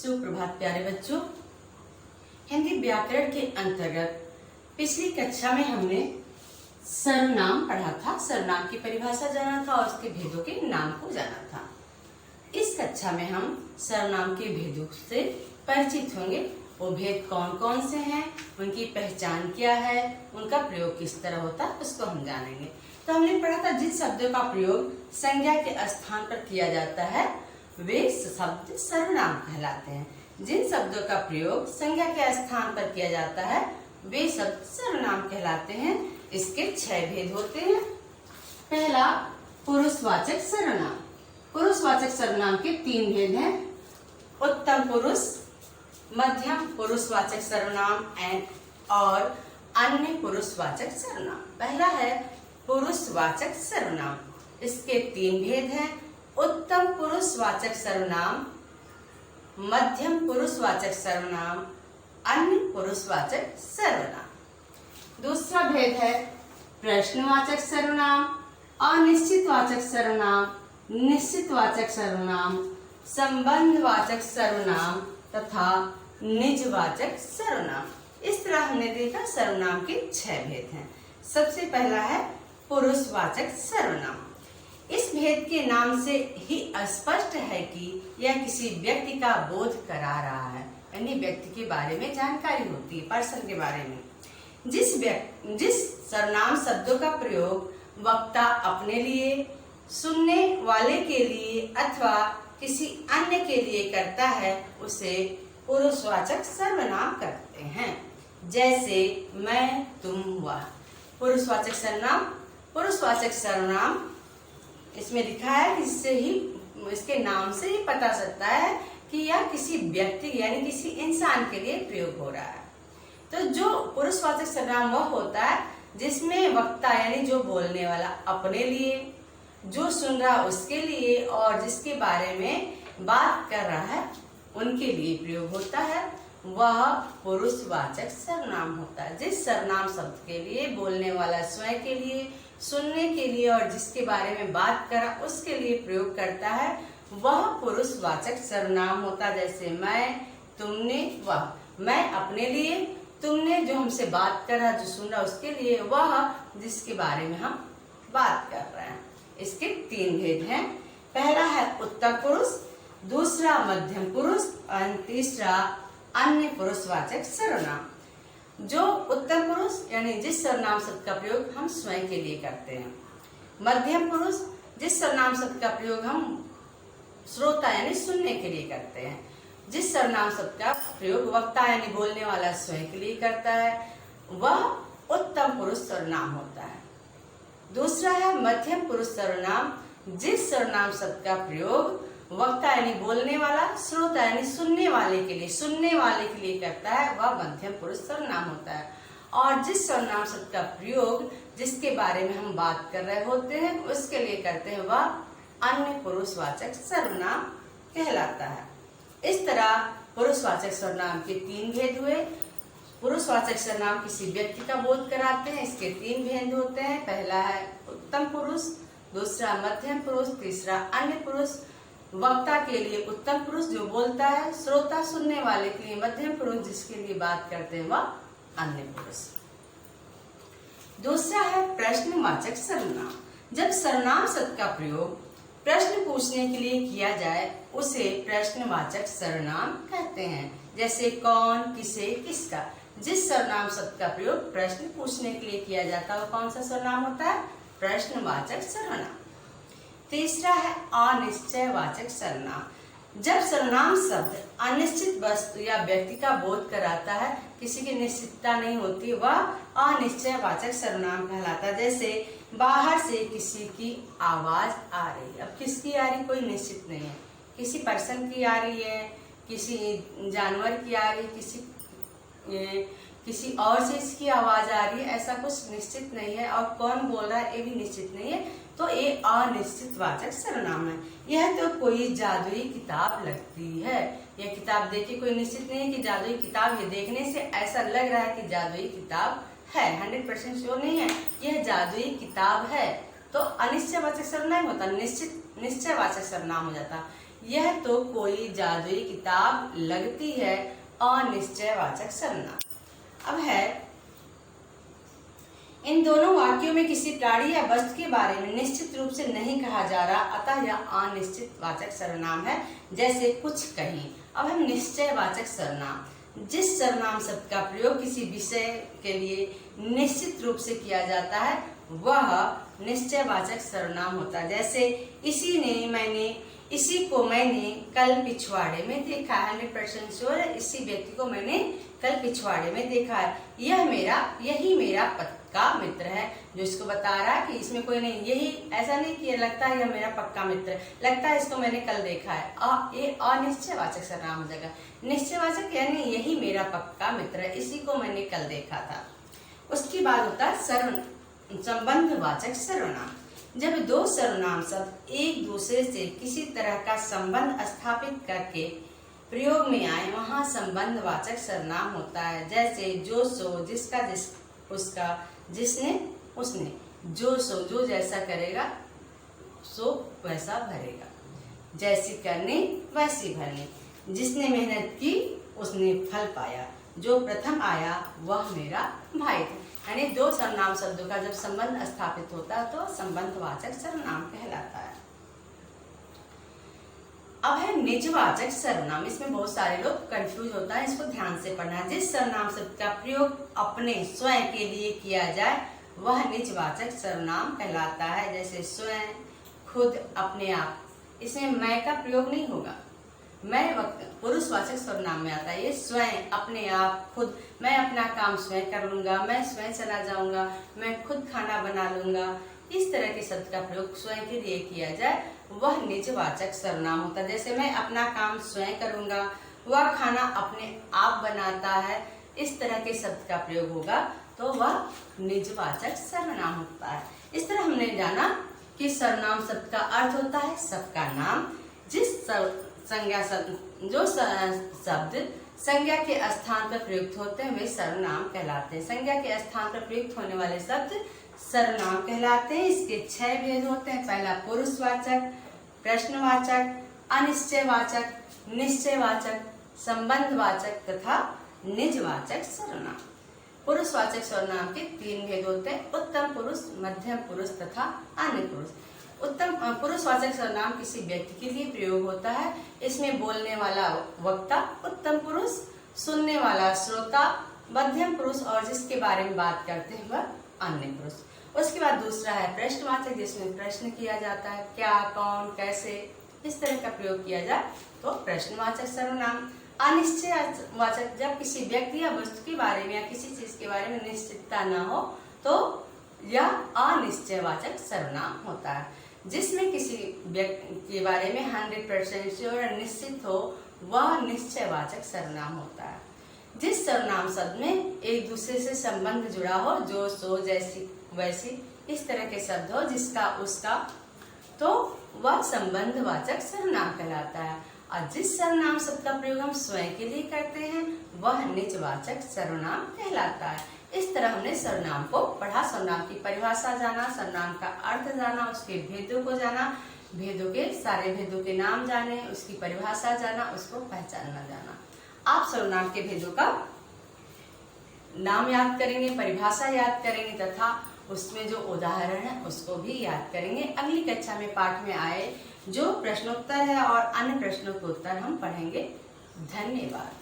सुप्रभात प्यारे बच्चों। हिंदी व्याकरण के अंतर्गत पिछली कक्षा में हमने सर्वनाम पढ़ा था, सर्वनाम की परिभाषा जाना था और उसके भेदों के नाम को जाना था। इस कक्षा में हम सर्वनाम के भेदों से परिचित होंगे। वो भेद कौन कौन से हैं, उनकी पहचान क्या है, उनका प्रयोग किस तरह होता है, उसको हम जानेंगे। तो हमने पढ़ा था जिन शब्दों का प्रयोग संज्ञा के स्थान पर किया जाता है वे शब्द सर्वनाम कहलाते हैं। जिन शब्दों का प्रयोग संज्ञा के स्थान पर किया जाता है वे शब्द सर्वनाम कहलाते हैं। इसके 6 भेद होते हैं। पहला, पुरुषवाचक सर्वनाम। पुरुषवाचक सर्वनाम के 3 भेद हैं। उत्तम पुरुष, मध्यम पुरुषवाचक सर्वनाम और अन्य पुरुषवाचक सर्वनाम। पहला है पुरुषवाचक सर्वनाम। इसके 3 भेद हैं। उत्तम पुरुषवाचक सर्वनाम, मध्यम पुरुषवाचक सर्वनाम, अन्य पुरुषवाचक सर्वनाम। दूसरा भेद है प्रश्नवाचक सर्वनाम, अनिश्चितवाचक सर्वनाम, निश्चितवाचक सर्वनाम, संबंधवाचक सर्वनाम तथा निजवाचक सर्वनाम। इस तरह हमने देखा सर्वनाम के 6 भेद हैं। सबसे पहला है पुरुषवाचक सर्वनाम। इस भेद के नाम से ही स्पष्ट है कि यह किसी व्यक्ति का बोध करा रहा है, यानी व्यक्ति के बारे में जानकारी होती है, पर्सन के बारे में। जिस सर्वनाम शब्दों का प्रयोग वक्ता अपने लिए, सुनने वाले के लिए अथवा किसी अन्य के लिए करता है उसे पुरुषवाचक सर्वनाम कहते हैं। जैसे मैं, तुम, वह। पुरुषवाचक सर्वनाम। पुरुषवाचक सर्वनाम इसमें लिखा है, इससे ही इसके नाम से ही पता चलता है कि यह किसी व्यक्ति यानी किसी इंसान के लिए प्रयोग हो रहा है। तो जो पुरुषवाचक सर्वनाम वह होता है जिसमें वक्ता यानी जो बोलने वाला अपने लिए, जो सुन रहा उसके लिए और जिसके बारे में बात कर रहा है उनके लिए प्रयोग होता है, वह पुरुषवाचक सर्वनाम होता है। जिस सर्वनाम शब्द के लिए बोलने वाला स्वयं के लिए, सुनने के लिए और जिसके बारे में बात करा उसके लिए प्रयोग करता है वह पुरुषवाचक सर्वनाम होता है। जैसे मैं, तुमने, वह। मैं अपने लिए, तुमने जो हमसे बात कर रहा, जो सुन रहा उसके लिए, वह जिसके बारे में हम बात कर रहे हैं। इसके 3 भेद हैं। पहला है उत्तम पुरुष, दूसरा मध्यम पुरुष और तीसरा अन्य पुरुषवाचक सर्वनाम। जो उत्तम पुरुष यानी जिस सर्वनाम शब्द का प्रयोग हम स्वयं के लिए करते हैं। मध्यम पुरुष जिस सर्वनाम शब्द का प्रयोग हम श्रोता यानी सुनने के लिए करते हैं। जिस सर्वनाम शब्द का प्रयोग वक्ता यानी बोलने वाला स्वयं के लिए करता है वह उत्तम पुरुष सर्वनाम होता है। दूसरा है मध्यम पुरुष सर्वनाम। जिस सर्वनाम शब्द का प्रयोग वक्ता यानी बोलने वाला, श्रोता यानी सुनने वाले के लिए करता है वह मध्यम पुरुष सर्वनाम होता है। और जिस सर्वनाम शब्द का प्रयोग जिसके बारे में हम बात कर रहे होते हैं उसके लिए करते हैं वह अन्य पुरुषवाचक सर्वनाम कहलाता है। इस तरह पुरुषवाचक सर्वनाम के 3 भेद हुए। पुरुषवाचक सर्वनाम किसी व्यक्ति का बोध कराते हैं। इसके 3 भेद होते हैं। पहला है उत्तम पुरुष, दूसरा मध्यम पुरुष, तीसरा अन्य पुरुष। वक्ता के लिए उत्तम पुरुष जो बोलता है, श्रोता सुनने वाले के लिए मध्यम पुरुष जिसके लिए बात करते हैं वह अन्य पुरुष। दूसरा है प्रश्नवाचक सर्वनाम। जब सर्वनाम शब्द का प्रयोग प्रश्न पूछने के लिए किया जाए उसे प्रश्नवाचक सर्वनाम कहते हैं। जैसे कौन, किसे, किसका। जिस सर्वनाम शब्द का प्रयोग प्रश्न पूछने के लिए किया जाता है वो कौन सा सर्वनाम होता है? प्रश्नवाचक सर्वनाम। तीसरा है अनिश्चयवाचक सर्वनाम। जब सर्वनाम शब्द अनिश्चित वस्तु या व्यक्ति का बोध कराता है, किसी की निश्चितता नहीं होती, वह अनिश्चयवाचक सर्वनाम कहलाता है। जैसे बाहर से किसी की आवाज आ रही है। अब किसकी आ रही कोई निश्चित नहीं है, किसी पर्सन की आ रही है, किसी जानवर की आ रही है, किसी और चीज की आवाज आ रही है, ऐसा कुछ निश्चित नहीं है। और कौन बोल रहा है ये भी निश्चित नहीं है, तो ये अनिश्चितवाचक सर्वनाम है। यह तो कोई जादुई किताब लगती है। यह किताब देख के कोई निश्चित नहीं है कि जादुई किताब, ये देखने से ऐसा लग रहा है कि जादुई किताब है, 100% श्योर नहीं है यह जादुई किताब है, तो अनिश्चयवाचक सर्वनाम होता, निश्चयवाचक सर्वनाम हो जाता। यह तो कोई जादुई किताब लगती है, अनिश्चयवाचक सर्वनाम। अब है, इन दोनों वाक्यों में किसी प्राणी या वस्तु के बारे में निश्चित रूप से नहीं कहा जा रहा, अतः यह अनिश्चितवाचक सर्वनाम है, जैसे कुछ कहीं। अब हम निश्चयवाचक सर्वनाम, जिस सर्वनाम शब्द का प्रयोग किसी विषय के लिए निश्चित रूप से किया जाता है वह निश्चयवाचक सर्वनाम होता है। जैसे इसी को मैंने कल पिछवाड़े में देखा है। 100% श्योर है, इसी व्यक्ति को मैंने कल पिछवाड़े में देखा है। यही मेरा पक्का मित्र है, जो इसको बता रहा है कि इसमें कोई नहीं, यही ऐसा नहीं कि लगता है यह मेरा पक्का मित्र है, लगता है इसको मैंने कल देखा है। ये अनिश्चयवाचक सर्वनाम हो जाएगा। निश्चयवाचक यानी यही मेरा पक्का मित्र है, इसी को मैंने कल देखा था। उसके बाद होता है संबंधवाचक सर्वनाम। जब दो सर्वनाम शब्द एक दूसरे से किसी तरह का संबंध स्थापित करके प्रयोग में आए, वहां संबंधवाचक सर्वनाम होता है। जैसे जो सो, जिसका जिस, उसका, जिसने उसने। जो सो, जो जैसा करेगा सो वैसा भरेगा। जैसी करनी वैसी भरनी। जिसने मेहनत की उसने फल पाया। जो प्रथम आया वह मेरा भाई था। यानी दो सर्वनाम शब्दों का जब संबंध स्थापित होता है तो संबंधवाचक सर्वनाम कहलाता है। अब है निजवाचक सर्वनाम। इसमें बहुत सारे लोग कंफ्यूज होता है, इसको ध्यान से पढ़ना। जिस सर्वनाम शब्द का प्रयोग अपने स्वयं के लिए किया जाए वह निजवाचक सर्वनाम कहलाता है। जैसे स्वयं, खुद, अपने आप। इसमें मैं का प्रयोग नहीं होगा। मैं पुरुषवाचक सर्वनाम में आता है। ये स्वयं, अपने आप, खुद। मैं अपना काम स्वयं कर लूंगा, मैं स्वयं चला जाऊंगा, मैं खुद खाना बना लूंगा। इस तरह के शब्द का प्रयोग स्वयं के लिए किया जाए वह निजवाचक सर्वनाम होता है। जैसे मैं अपना काम स्वयं करूंगा, वह खाना अपने आप बनाता है। इस तरह के शब्द का प्रयोग होगा तो वह निजवाचक सर्वनाम होता है। इस तरह हमने जाना कि सर्वनाम शब्द का अर्थ होता है सबका नाम। जो शब्द संज्ञा के स्थान पर प्रयुक्त होते हैं वे सर्वनाम कहलाते हैं। संज्ञा के स्थान पर प्रयुक्त होने वाले शब्द सर्वनाम कहलाते हैं। इसके 6 भेद होते हैं। पहला पुरुषवाचक, प्रश्नवाचक, अनिश्चयवाचक, निश्चयवाचक, संबंधवाचक तथा निजवाचक सर्वनाम। पुरुषवाचक सर्वनाम के 3 भेद होते हैं। उत्तम पुरुष, मध्यम पुरुष तथा अन्य पुरुष। उत्तम पुरुषवाचक सर्वनाम किसी व्यक्ति के लिए प्रयोग होता है। इसमें बोलने वाला वक्ता उत्तम पुरुष, सुनने वाला श्रोता मध्यम पुरुष और जिसके बारे में बात करते हैं वह अन्य पुरुष। उसके बाद दूसरा है प्रश्नवाचक, जिसमें प्रश्न किया जाता है, क्या, कौन, कैसे, इस तरह का प्रयोग किया जाए तो प्रश्नवाचक सर्वनाम। अनिश्चयवाचक, जब किसी व्यक्ति या वस्तु के बारे में या किसी चीज के बारे में निश्चितता न हो तो यह अनिश्चयवाचक सर्वनाम होता है। जिसमें किसी व्यक्ति के बारे में 100% श्योर निश्चित हो वह निश्चयवाचक सर्वनाम होता है। जिस सर्वनाम शब्द में एक दूसरे से संबंध जुड़ा हो, जो, सो, जैसी, वैसी, इस तरह के शब्द हो, जिसका, उसका, तो वह संबंधवाचक सर्वनाम कहलाता है। और जिस सर्वनाम शब्द का प्रयोग हम स्वयं के लिए करते हैं वह निजवाचक सर्वनाम कहलाता है। इस तरह हमने सर्वनाम को पढ़ा, सर्वनाम की परिभाषा जाना, सर्वनाम का अर्थ जाना, उसके भेदों को जाना, भेदों के सारे भेदों के नाम जाने, उसकी परिभाषा जाना, उसको पहचानना जाना। आप सर्वनाम के भेदों का नाम याद करेंगे, परिभाषा याद करेंगे तथा उसमें जो उदाहरण है उसको भी याद करेंगे। अगली कक्षा में पाठ में आए जो प्रश्नोत्तर है और अन्य प्रश्नों के उत्तर हम पढ़ेंगे। धन्यवाद।